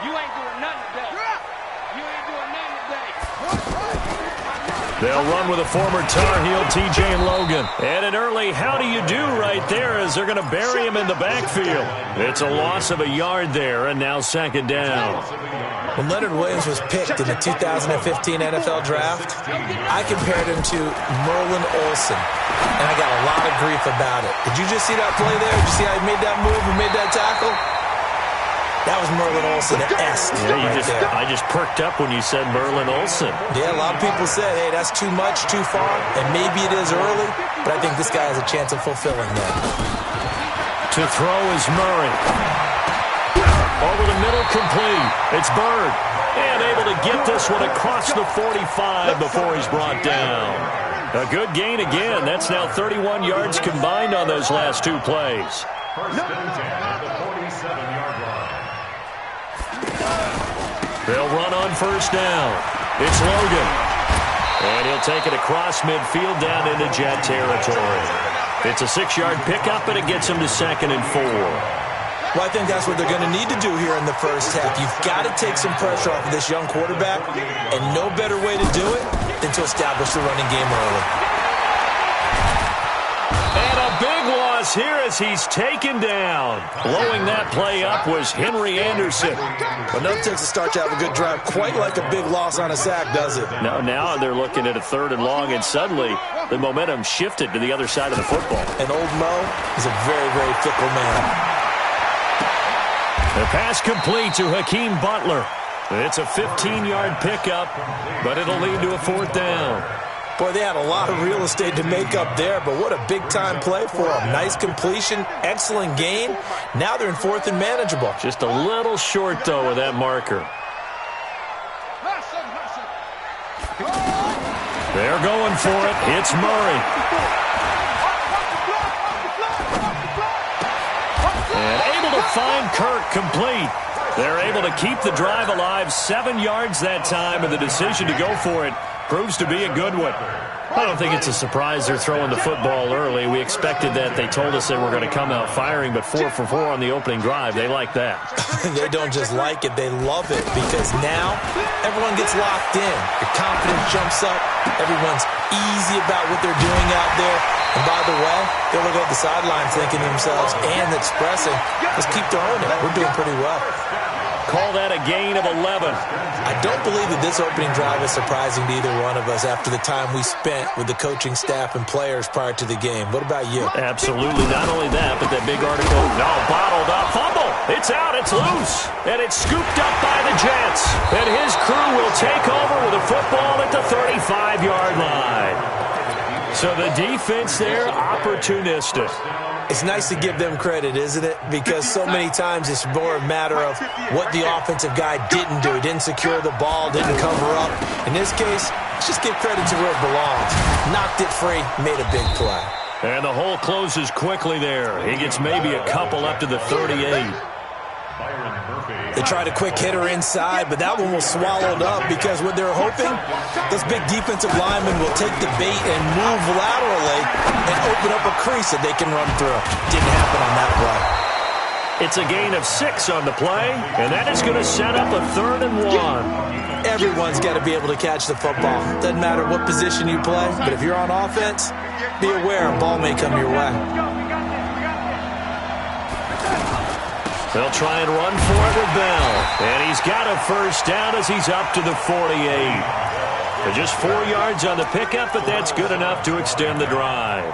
You ain't doing nothing today. You ain't doing nothing today. They'll run with a former Tar Heel, T.J. Logan. And an early how do you do right there as they're going to bury him in the backfield. It's a loss of a yard there, and now second down. When Leonard Williams was picked in the 2015 NFL Draft, I compared him to Merlin Olsen, and I got a lot of grief about it. Did you just see that play there? Did you see how he made that move and made that tackle? That was Merlin Olsen-esque. Yeah, I just perked up when you said Merlin Olsen. Yeah, a lot of people said, hey, that's too much, too far, and maybe it is early, but I think this guy has a chance of fulfilling that. To throw is Murray. Over the middle, complete. It's Bird. And able to get this one across the 45 before he's brought down. A good gain again. That's now 31 yards combined on those last two plays. First and 10 at the 47-yard line. They'll run on first down. It's Logan. And he'll take it across midfield down into Jet territory. It's a 6-yard pickup, and it gets him to 2nd and 4. Well, I think that's what they're going to need to do here in the first half. You've got to take some pressure off of this young quarterback, and no better way to do it than to establish the running game early. And a big loss here as he's taken down. Blowing that play up was Henry Anderson. But nothing takes a start to have a good drive quite like a big loss on a sack, does it? Now they're looking at a 3rd and long, and suddenly the momentum shifted to the other side of the football. And old Mo is a very, very fickle man. The pass complete to Hakeem Butler. It's a 15-yard pickup, but it'll lead to a 4th down. Boy, they had a lot of real estate to make up there, but what a big-time play for them. Nice completion, excellent gain. Now they're in 4th and manageable. Just a little short, though, with that marker. They're going for it. It's Murray. And able to find Kirk complete. They're able to keep the drive alive. 7 yards that time, and the decision to go for it proves to be a good one. I don't think it's a surprise they're throwing the football early. We expected that. They told us they were going to come out firing, but 4 for 4 on the opening drive. They like that. They don't just like it, they love it, because now everyone gets locked in. The confidence jumps up. Everyone's easy about what they're doing out there. And by the way, they're looking at the sidelines thinking to themselves and expressing, let's keep throwing it. We're doing pretty well. Call that a gain of 11. I don't believe that this opening drive is surprising to either one of us after the time we spent with the coaching staff and players prior to the game. What about you? Absolutely. Not only that, but that big article, bottled up. Fumble. It's out. It's loose. And it's scooped up by the Jets. And his crew will take over with a football at the 35-yard line. So the defense there, opportunistic. It's nice to give them credit, isn't it? Because so many times it's more a matter of what the offensive guy didn't do. He didn't secure the ball, didn't cover up. In this case, let's just give credit to where it belongs. Knocked it free, made a big play. And the hole closes quickly there. He gets maybe a couple up to the 38. They tried a quick hitter inside, but that one was swallowed up because what they're hoping, those big defensive linemen will take the bait and move laterally and open up a crease that they can run through. Didn't happen on that play. It's a gain of 6 on the play, and that is going to set up a 3rd and 1. Everyone's got to be able to catch the football. Doesn't matter what position you play, but if you're on offense, be aware a ball may come your way. They'll try and run for it with Bell. And he's got a first down as he's up to the 48. They're just 4 yards on the pickup, but that's good enough to extend the drive.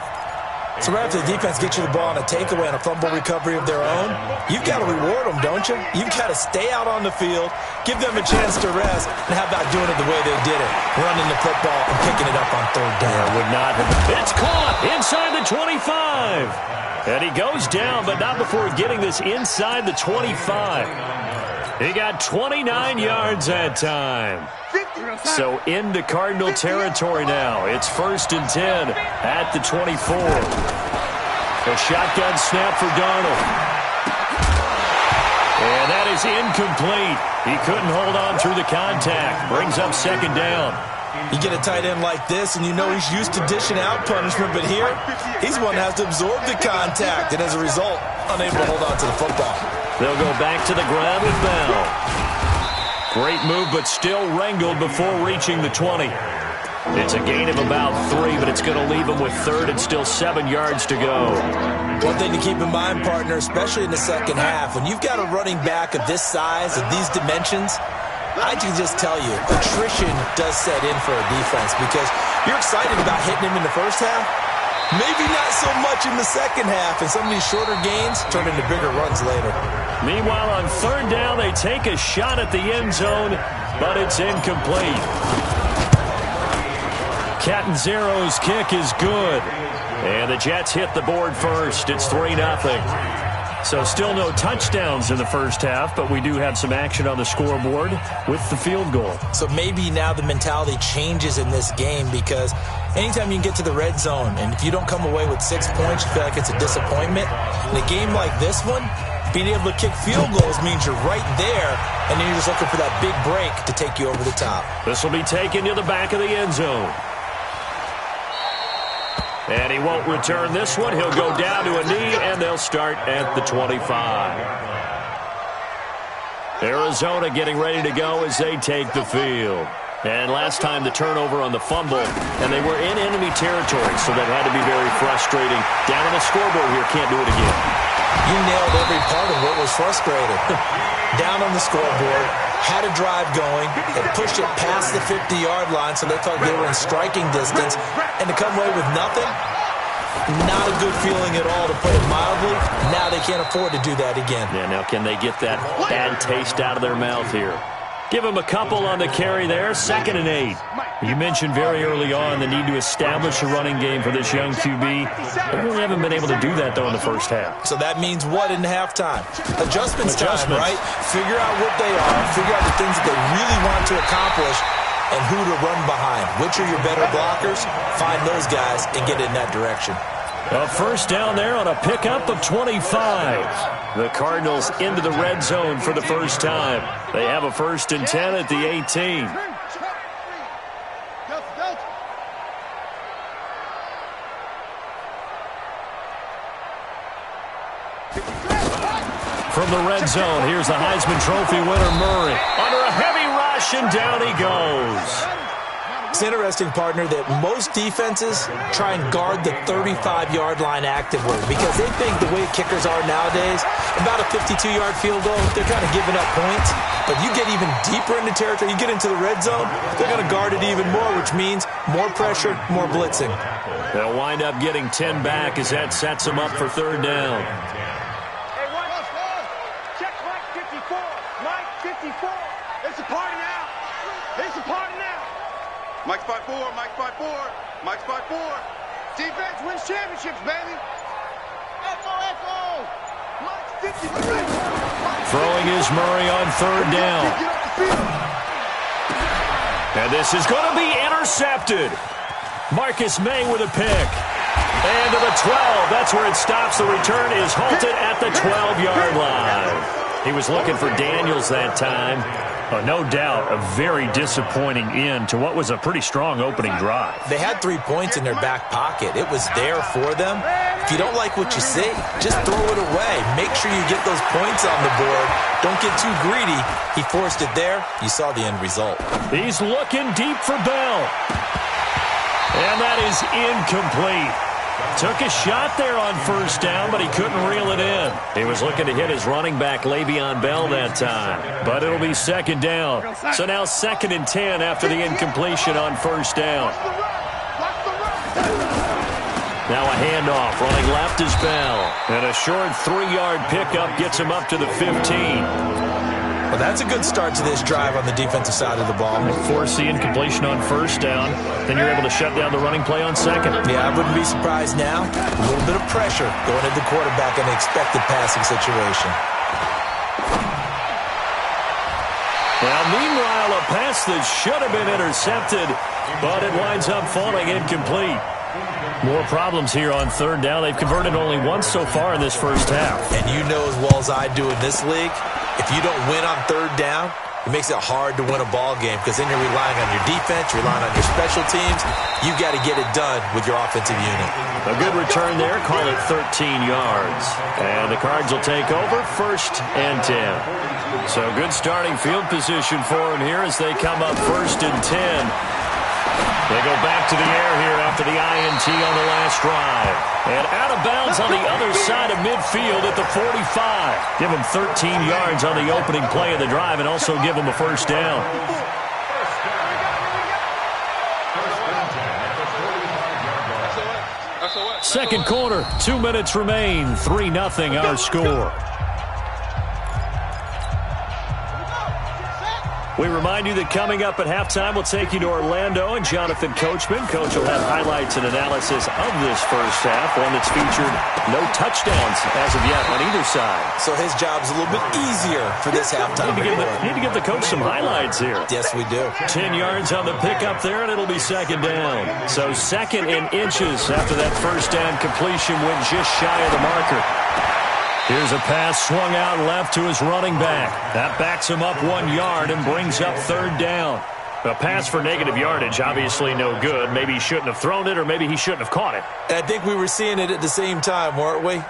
So right after the defense gets you the ball on a takeaway and a fumble recovery of their own, you've got to reward them, don't you? You've got to stay out on the field, give them a chance to rest, and how about doing it the way they did it? Running the football and picking it up on 3rd down. Would not have. It's caught inside the 25. And he goes down, but not before getting this inside the 25. He got 29 yards that time. So into Cardinal territory now. It's 1st and 10 at the 24. A shotgun snap for Darnold. And that is incomplete. He couldn't hold on through the contact. Brings up 2nd down. You get a tight end like this, and you know he's used to dishing out punishment, but here, he's one that has to absorb the contact, and as a result, unable to hold on to the football. They'll go back to the ground with Bell. Great move, but still wrangled before reaching the 20. It's a gain of about 3, but it's going to leave him with third and still 7 yards to go. One thing to keep in mind, partner, especially in the second half, when you've got a running back of this size, of these dimensions, I can just tell you, attrition does set in for a defense because you're excited about hitting him in the first half. Maybe not so much in the second half, and some of these shorter gains turn into bigger runs later. Meanwhile, on third down, they take a shot at the end zone, but it's incomplete. Catanzaro's kick is good. And the Jets hit the board first. It's 3-0. So still no touchdowns in the first half, but we do have some action on the scoreboard with the field goal. So maybe now the mentality changes in this game because anytime you can get to the red zone, and if you don't come away with 6 points, you feel like it's a disappointment. In a game like this one, being able to kick field goals means you're right there, and then you're just looking for that big break to take you over the top. This will be taken to the back of the end zone. And he won't return this one. He'll go down to a knee, and they'll start at the 25. Arizona getting ready to go as they take the field. And last time the turnover on the fumble, and they were in enemy territory, so that had to be very frustrating. Down on the scoreboard here, can't do it again. You nailed every part of what was frustrating. Down on the scoreboard, had a drive going, and pushed it past the 50-yard line, so they thought they were in striking distance, and to come away with nothing, not a good feeling at all, to put it mildly. Now they can't afford to do that again. Yeah, now can they get that bad taste out of their mouth here? Give them a couple on the carry there, 2nd and 8. You mentioned very early on the need to establish a running game for this young QB. They really haven't been able to do that, though, in the first half. So that means what in halftime? Adjustments time, right? Figure out what they are, figure out the things that they really want to accomplish, and who to run behind. Which are your better blockers? Find those guys and get in that direction. A first down there on a pickup of 25. The Cardinals into the red zone for the first time. They have a 1st and 10 at the 18. From the red zone, here's the Heisman Trophy winner Murray. Under a heavy rush, and down he goes. It's interesting, partner, that most defenses try and guard the 35-yard line actively because they think the way kickers are nowadays, about a 52-yard field goal, they're kind of giving up points. But you get even deeper into territory, you get into the red zone, they're going to guard it even more, which means more pressure, more blitzing. They'll wind up getting 10 back as that sets them up for third down. Hey, one, check Mike 54. Mike 54. It's a party now. It's a party now. Mike 5-4, Mike 5-4, Mike 5-4. Defense wins championships, baby. Echo, echo. Mike 53. Throwing is Murray on third down. And this is going to be intercepted. Marcus May with a pick. And to the 12. That's where it stops. The return is halted at the 12-yard line. He was looking for Daniels that time. Oh, no doubt a very disappointing end to what was a pretty strong opening drive. They had 3 points in their back pocket. It was there for them. If you don't like what you see, just throw it away. Make sure you get those points on the board. Don't get too greedy. He forced it there. You saw the end result. He's looking deep for Bell. And that is incomplete. Took a shot there on first down, but he couldn't reel it in. He was looking to hit his running back, Le'Veon Bell, that time. But it'll be 2nd down. So now 2nd and 10 after the incompletion on first down. Now a handoff. Running left is Bell. And a short 3-yard pickup gets him up to the 15. Well, that's a good start to this drive on the defensive side of the ball. Force the incompletion on first down. Then you're able to shut down the running play on second. Yeah, I wouldn't be surprised now. A little bit of pressure going at the quarterback in an expected passing situation. Now, meanwhile, a pass that should have been intercepted, but it winds up falling incomplete. More problems here on third down. They've converted only once so far in this first half. And you know as well as I do in this league, if you don't win on third down, It makes it hard to win a ball game because then you're relying on your defense, you're relying on your special teams. You've got to get it done with your offensive unit. A good return there. Call it 13 yards. And the Cards will take over 1st and 10. So good starting field position for them here as they come up 1st and 10. They go back to the air here after the INT on the last drive. And out of bounds on the other side of midfield at the 45. Give them 13 yards on the opening play of the drive and also give them a 1st down. Second quarter, 2 minutes remain. 3-0 our score. We remind you that coming up at halftime, we'll take you to Orlando and Jonathan Coachman. Coach will have highlights and analysis of this first half, one that's featured no touchdowns as of yet on either side. So his job's a little bit easier for this halftime. Need to give the coach some highlights here. Yes, we do. 10 yards on the pickup there, and it'll be 2nd down. So 2nd and inches after that 1st down completion went just shy of the marker. Here's a pass swung out left to his running back. That backs him up 1 yard and brings up 3rd down. A pass for negative yardage, obviously no good. Maybe he shouldn't have thrown it, or maybe he shouldn't have caught it. I think we were seeing it at the same time, weren't we?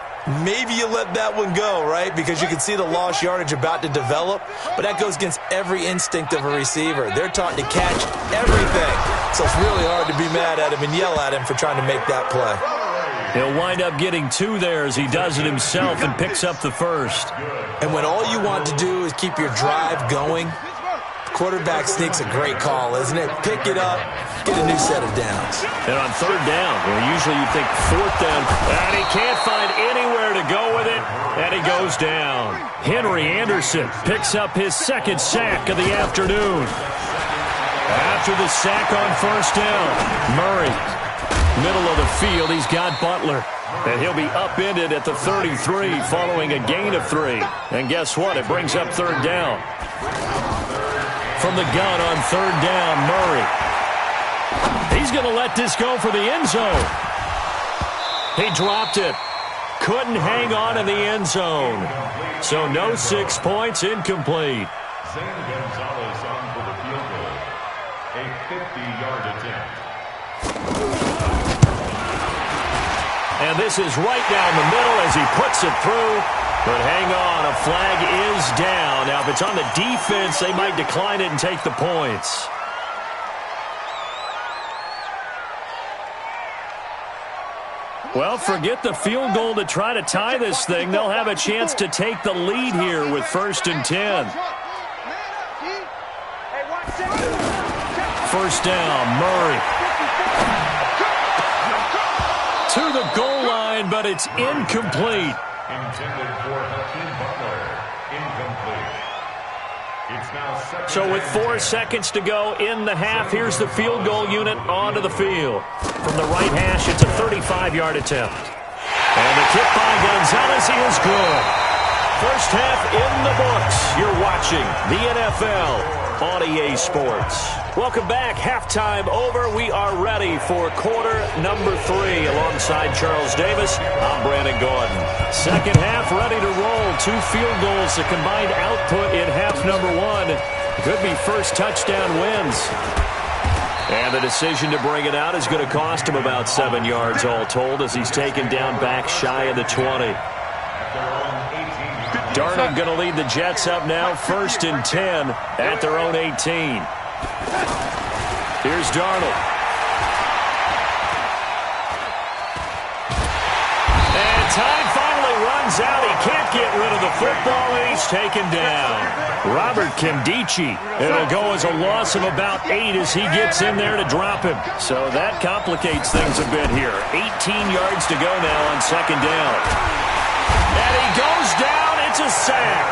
Maybe you let that one go, right? Because you can see the lost yardage about to develop. But that goes against every instinct of a receiver. They're taught to catch everything. So it's really hard to be mad at him and yell at him for trying to make that play. He'll wind up getting 2 there as he does it himself and picks up the 1st. And when all you want to do is keep your drive going, the quarterback sneak's a great call, isn't it? Pick it up, get a new set of downs. And on 3rd down, usually you think 4th down, and he can't find anywhere to go with it, and he goes down. Henry Anderson picks up his 2nd sack of the afternoon. After the sack on 1st down, Murray. Middle of the field, he's got Butler. And he'll be upended at the 33 following a gain of 3. And guess what? It brings up 3rd down. From the gun on 3rd down, Murray. He's going to let this go for the end zone. He dropped it. Couldn't hang on in the end zone. So no 6 points, incomplete. Zane Gonzalez on for the field goal. A 50-yard attempt. And this is right down the middle as he puts it through. But hang on, a flag is down. Now, if it's on the defense, they might decline it and take the points. Well, forget the field goal to try to tie this thing. They'll have a chance to take the lead here with 1st and 10. 1st down, Murray. To the goal line, but it's incomplete. Intended for Hakeem Butler. Incomplete. It's now 2nd. So with 4 seconds to go in the half, here's the field goal unit onto the field. From the right hash, it's a 35-yard attempt. And the kick by Gonzalez is good. First half in the books. You're watching the NFL on EA Sports. Welcome back. Halftime over. We are ready for quarter number 3. Alongside Charles Davis, I'm Brandon Gordon. Second half ready to roll. 2 field goals. The combined output in half number 1. Could be first touchdown wins. And the decision to bring it out is going to cost him about 7 yards all told as he's taken down back shy of the 20. Darnold going to lead the Jets up now, 1st and 10 at their own 18. Here's Darnold. And time finally runs out. He can't get rid of the football, and he's taken down. Robert Kimdichie. It'll go as a loss of about 8 as he gets in there to drop him. So that complicates things a bit here. 18 yards to go now on 2nd down. And he goes down. It's a sack.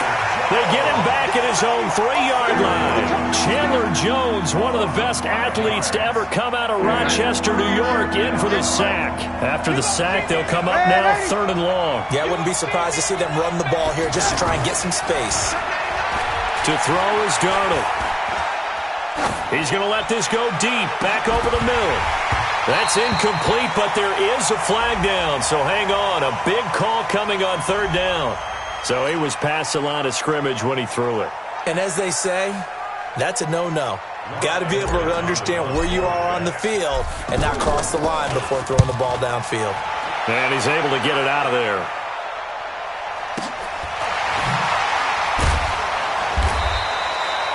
They get him back at his own 3-yard line. Chandler Jones, one of the best athletes to ever come out of Rochester, New York, in for the sack. After the sack, they'll come up now 3rd and long. Yeah, I wouldn't be surprised to see them run the ball here just to try and get some space. To throw is Darnold. He's going to let this go deep, back over the middle. That's incomplete, but there is a flag down, so hang on. A big call coming on 3rd down. So he was past the line of scrimmage when he threw it. And as they say, That's a no-no. Got to be able to understand where you are on the field and not cross the line before throwing the ball downfield. And he's able to get it out of there.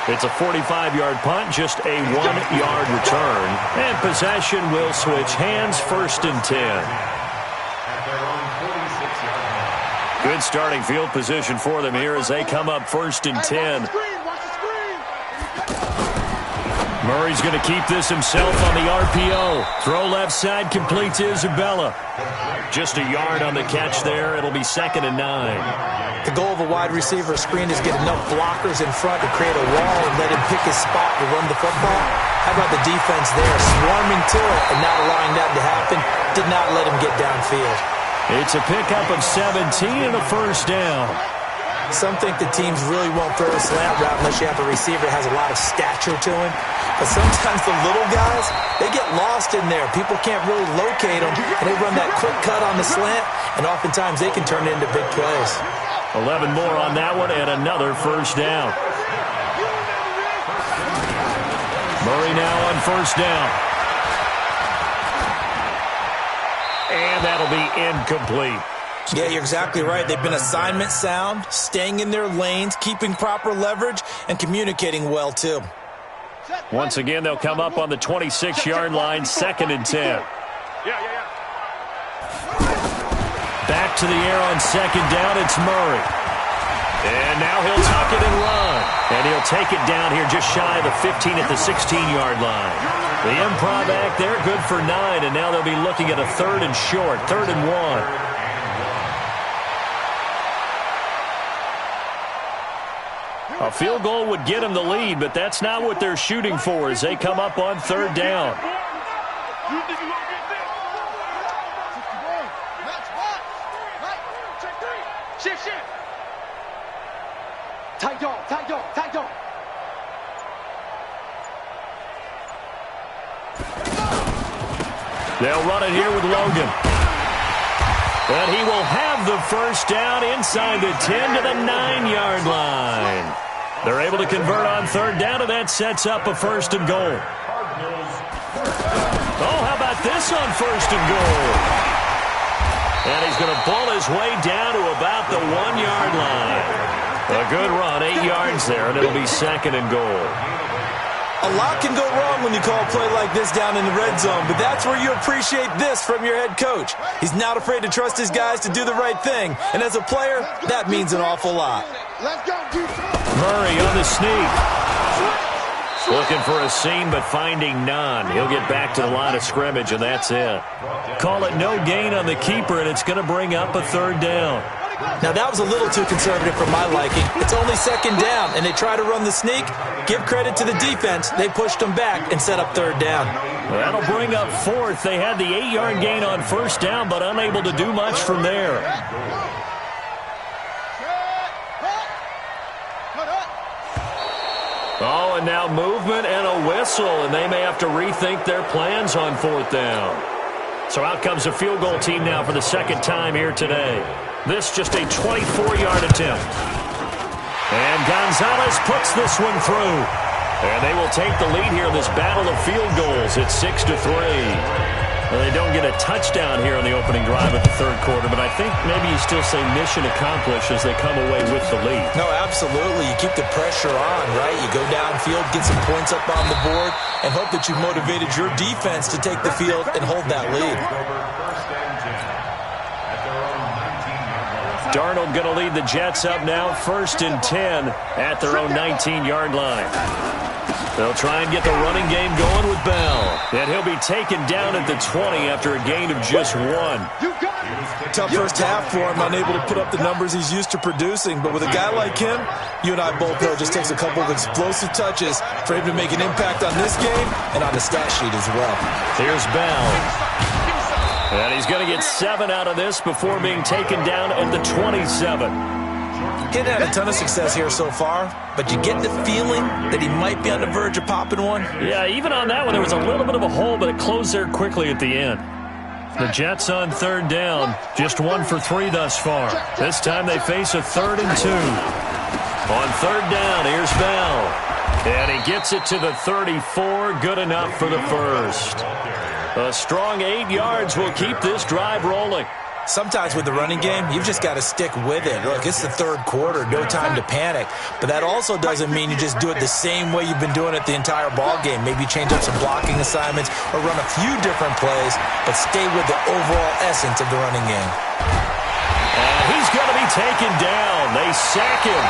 It's a 45-yard punt, just a 1-yard return. And possession will switch hands, 1st and 10. Good starting field position for them here as they come up 1st and 10. Murray's going to keep this himself on the RPO. Throw left side, complete to Isabella. Just a yard on the catch there. It'll be 2nd and 9. The goal of a wide receiver screen is get enough blockers in front to create a wall and let him pick his spot to run the football. How about the defense there, swarming to it and not allowing that to happen? Did not let him get downfield. It's a pickup of 17 and a 1st down. Some think the teams really won't throw a slant route unless you have a receiver that has a lot of stature to him. But sometimes the little guys, they get lost in there. People can't really locate them, and they run that quick cut on the slant, and oftentimes they can turn it into big plays. 11 more on that one, and another 1st down. Murray now on 1st down. And that'll be incomplete. Yeah, you're exactly right. They've been assignment sound, staying in their lanes, keeping proper leverage, and communicating well, too. Once again, they'll come up on the 26-yard line, 2nd and 10. Back to the air on 2nd down, it's Murray. And now he'll tuck it and run. And he'll take it down here just shy of the 15 at the 16-yard line. The improv act there, good for 9, and now they'll be looking at a 3rd and short, 3rd and 1. A field goal would get them the lead, but that's not what they're shooting for as they come up on 3rd down. They'll run it here with Logan. And he will have the 1st down inside the 10 to the 9-yard line. They're able to convert on 3rd down, and that sets up a 1st and goal. Oh, how about this on 1st and goal? And he's going to pull his way down to about the 1-yard line. A good run, 8 yards there, and it'll be 2nd and goal. A lot can go wrong when you call a play like this down in the red zone, but that's where you appreciate this from your head coach. He's not afraid to trust his guys to do the right thing, and as a player, that means an awful lot. Murray on the sneak. Looking for a seam, but finding none. He'll get back to the line of scrimmage, and that's it. Call it no gain on the keeper, and it's going to bring up a 3rd down. Now, that was a little too conservative for my liking. It's only 2nd down, and they try to run the sneak. Give credit to the defense. They pushed them back and set up 3rd down. That'll bring up 4th. They had the 8-yard gain on 1st down, but unable to do much from there. Oh, and now movement and a whistle, and they may have to rethink their plans on 4th down. So out comes a field goal team now for the 2nd time here today. This just a 24-yard attempt. And Gonzalez puts this one through. And they will take the lead here in this battle of field goals. It's 6-3. Well, they don't get a touchdown here on the opening drive of the 3rd quarter, but I think maybe you still say mission accomplished as they come away with the lead. No, absolutely. You keep the pressure on, right? You go downfield, get some points up on the board, and hope that you've motivated your defense to take the field and hold that lead. Darnold going to lead the Jets up now, 1st and 10 at their own 19-yard line. They'll try and get the running game going with Bell. And he'll be taken down at the 20 after a gain of just 1. Tough first half for him, unable to put up the numbers he's used to producing. But with a guy like him, you and I both know it just takes a couple of explosive touches for him to make an impact on this game and on the stat sheet as well. Here's Bell. And he's going to get 7 out of this before being taken down at the 27. He hadn't had a ton of success here so far, but you get the feeling that he might be on the verge of popping one. Yeah, even on that one, there was a little bit of a hole, but it closed there quickly at the end. The Jets on 3rd down, just 1 for 3 thus far. This time they face a 3rd and 2. On 3rd down, here's Bell. And he gets it to the 34. Good enough for the first. A strong 8 yards will keep this drive rolling. Sometimes with the running game, you've just got to stick with it. Look, it's the third quarter, no time to panic. But that also doesn't mean you just do it the same way you've been doing it the entire ball game. Maybe change up some blocking assignments or run a few different plays, but stay with the overall essence of the running game. And he's going to be taken down. They sack him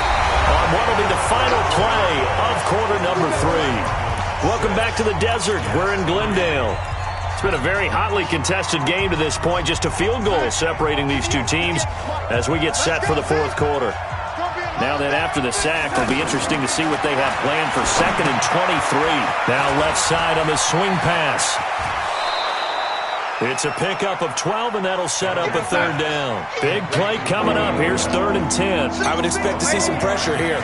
on what will be the final play of quarter number 3. Welcome back to the desert. We're in Glendale. It's been a very hotly contested game to this point. Just a field goal separating these two teams as we get set for the fourth quarter. Now that after the sack, it'll be interesting to see what they have planned for 2nd and 23. Now left side on the swing pass. It's a pickup of 12, and that'll set up a 3rd down. Big play coming up. Here's 3rd and 10. I would expect to see some pressure here.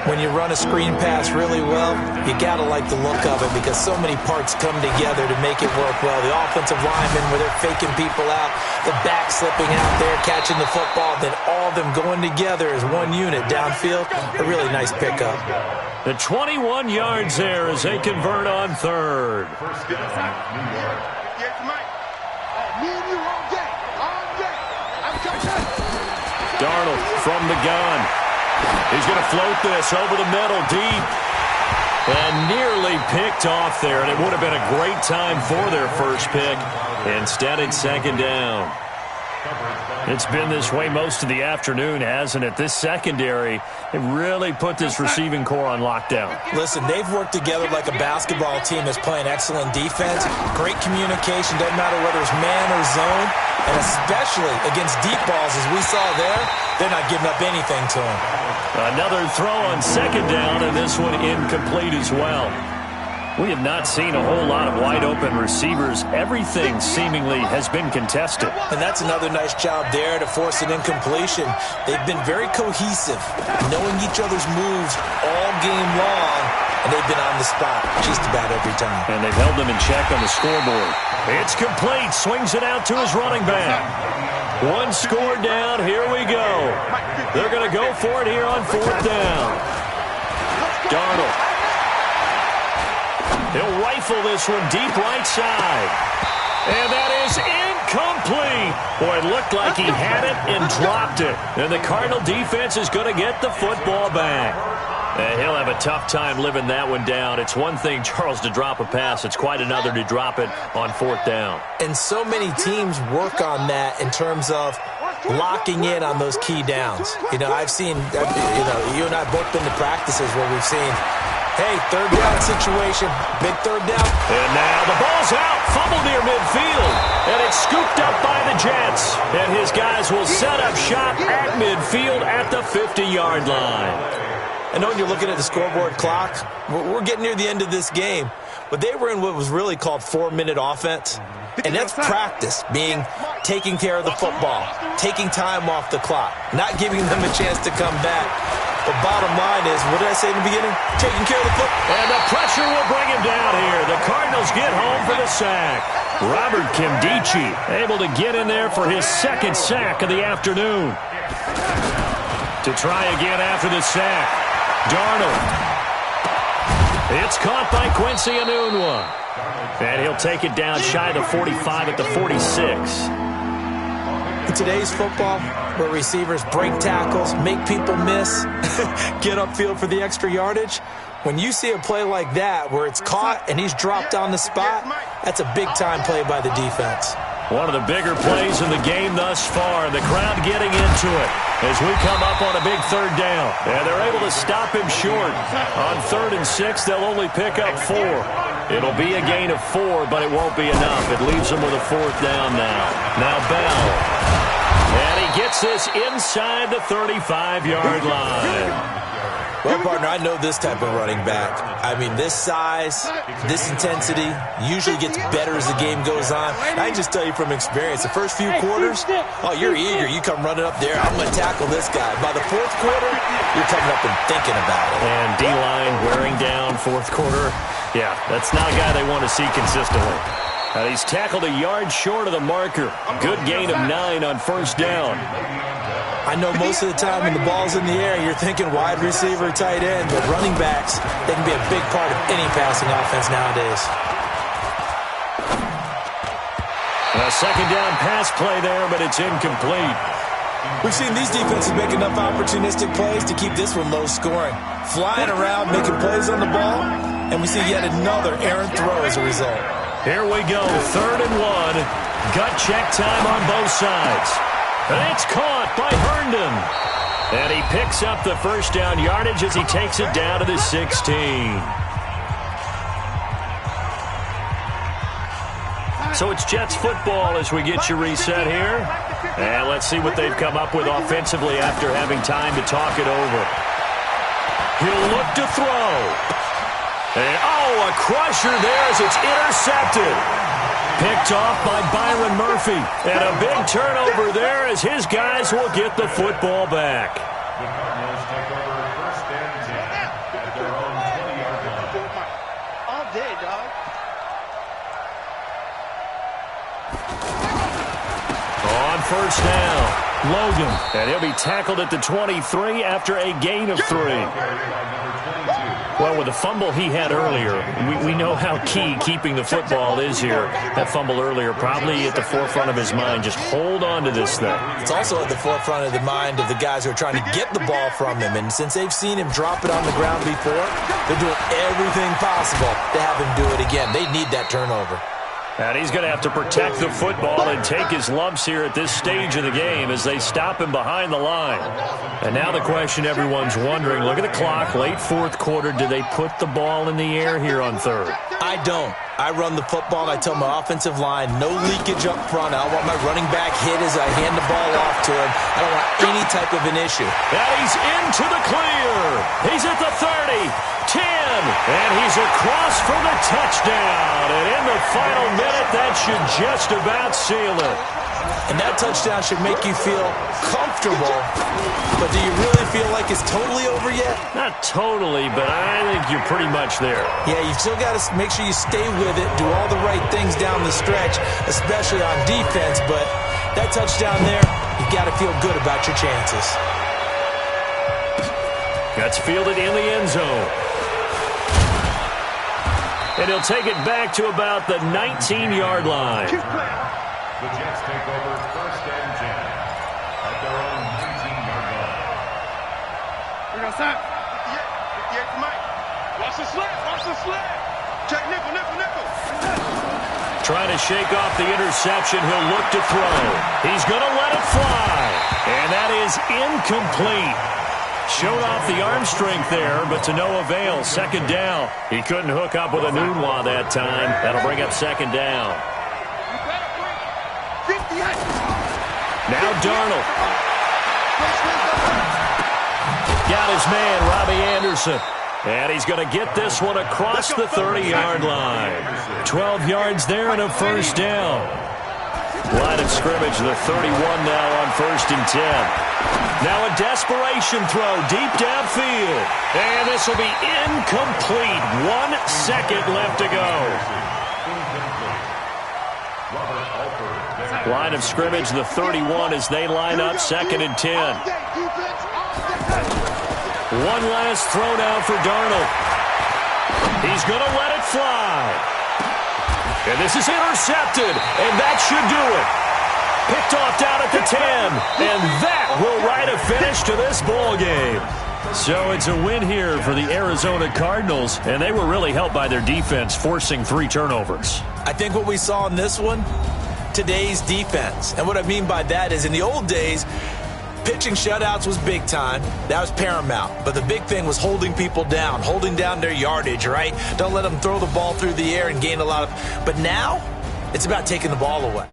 When you run a screen pass really well, you got to like the look of it because so many parts come together to make it work well. The offensive linemen, where they're faking people out, the back slipping out there, catching the football, then all of them going together as one unit downfield. A really nice pickup. The 21 yards there as they convert on 3rd. Darnold from the gun. He's going to float this over the middle deep. And nearly picked off there. And it would have been a great time for their first pick. Instead, it's 2nd down. It's been this way most of the afternoon, hasn't it? This secondary, it really put this receiving core on lockdown. Listen, they've worked together like a basketball team that's playing excellent defense. Great communication, doesn't matter whether it's man or zone. And especially against deep balls, as we saw there, they're not giving up anything to them. Another throw on 2nd down, and this one incomplete as well. We have not seen a whole lot of wide-open receivers. Everything seemingly has been contested. And that's another nice job there to force an incompletion. They've been very cohesive, knowing each other's moves all game long, and they've been on the spot just about every time. And they've held them in check on the scoreboard. It's complete. Swings it out to his running back. One score down. Here we go. They're going to go for it here on 4th down. Darnold. He'll rifle this one deep right side. And that is incomplete. Boy, it looked like he had it and dropped it. And the Cardinal defense is going to get the football back. And he'll have a tough time living that one down. It's one thing, Charles, to drop a pass. It's quite another to drop it on 4th down. And so many teams work on that in terms of locking in on those key downs. You know, I've seen, you and I have both been to practices where we've seen, hey, 3rd down situation, big 3rd down. And now the ball's out, fumbled near midfield, and it's scooped up by the Jets. And his guys will set up shop at midfield at the 50-yard line. I know when you're looking at the scoreboard clock, we're getting near the end of this game, but they were in what was really called 4-minute offense. And that's practice, being taking care of the football, taking time off the clock, not giving them a chance to come back. But bottom line is, what did I say in the beginning? Taking care of the football. And the pressure will bring him down here. The Cardinals get home for the sack. Robert Kimdichie able to get in there for his 2nd sack of the afternoon. To try again after the sack. Darnold. It's caught by Quincy Enunwa. And he'll take it down shy of the 45 at the 46. In today's football, where receivers break tackles, make people miss, get upfield for the extra yardage, when you see a play like that where it's caught and he's dropped on the spot, that's a big-time play by the defense. One of the bigger plays in the game thus far, and the crowd getting into it as we come up on a big 3rd down. And they're able to stop him short. On 3rd and 6, they'll only pick up 4. It'll be a gain of 4, but it won't be enough. It leaves them with a 4th down now. Now Bell. And he gets this inside the 35-yard line. Well, partner, I know this type of running back. I mean, this size, this intensity usually gets better as the game goes on. I can just tell you from experience, the first few quarters, oh, you're eager. You come running up there, I'm going to tackle this guy. By the 4th quarter, you're coming up and thinking about it. And D-line wearing down 4th quarter. Yeah, that's not a guy they want to see consistently. He's tackled a yard short of the marker. Good gain of 9 on 1st down. I know most of the time when the ball's in the air, you're thinking wide receiver, tight end, but running backs, they can be a big part of any passing offense nowadays. A second down pass play there, but it's incomplete. We've seen these defenses make enough opportunistic plays to keep this one low scoring. Flying around, making plays on the ball, and we see yet another errant throw as a result. Here we go, 3rd and 1. Gut check time on both sides. And it's caught by Herndon. And he picks up the first down yardage as he takes it down to the 16. So it's Jets football as we get you reset here. And let's see what they've come up with offensively after having time to talk it over. He'll look to throw. And, a crusher there as it's intercepted. Picked off by Byron Murphy. And a big turnover there as his guys will get the football back. The Cardinals take over 1st and 10 at their own 20-yard line. All day, dog. On 1st down, Logan. And he'll be tackled at the 23 after a gain of 3. Well, with the fumble he had earlier, we know how key keeping the football is here. That fumble earlier probably at the forefront of his mind. Just hold on to this thing. It's also at the forefront of the mind of the guys who are trying to get the ball from him. And since they've seen him drop it on the ground before, they're doing everything possible to have him do it again. They need that turnover. And he's going to have to protect the football and take his lumps here at this stage of the game as they stop him behind the line. And now the question everyone's wondering, look at the clock, late 4th quarter, do they put the ball in the air here on 3rd? I don't. I run the football, and I tell my offensive line, no leakage up front. I don't want my running back hit as I hand the ball off to him. I don't want any type of an issue. And he's into the clear. He's at the 30, 10, and he's across for the touchdown. And in the final minute, that should just about seal it. And that touchdown should make you feel comfortable. But do you really feel like it's totally over yet? Not totally, but I think you're pretty much there. Yeah, you've still got to make sure you stay with it, do all the right things down the stretch, especially on defense. But that touchdown there, you've got to feel good about your chances. That's fielded in the end zone. And he'll take it back to about the 19-yard line. The Jets take over 1st and 10 at their own 19-yard line. We're going to stop. 58 for Mike. Watch the slip. Watch the slip. Check nickel, nickel, nickel. Trying to shake off the interception. He'll look to throw. He's going to let it fly. And that is incomplete. Showed off the arm strength there, but to no avail. 2nd down. He couldn't hook up with a Nunwa that time. That'll bring up 2nd down. Now Darnold. Got his man, Robbie Anderson. And he's going to get this one across the 30-yard line. 12 yards there and a 1st down. Line of scrimmage, the 31 now on 1st and 10. Now a desperation throw deep downfield. And this will be incomplete. 1 second left to go. Line of scrimmage, the 31 as they line up, 2nd and 10. One last throw now for Darnold. He's going to let it fly. And this is intercepted, and that should do it. Picked off down at the 10, and that will write a finish to this ball game. So it's a win here for the Arizona Cardinals, and they were really helped by their defense, forcing 3 turnovers. I think what we saw in this one, today's defense. And what I mean by that is in the old days, pitching shutouts was big time. That was paramount. But the big thing was holding people down, holding down their yardage, right? Don't let them throw the ball through the air and gain a lot of... But now, it's about taking the ball away.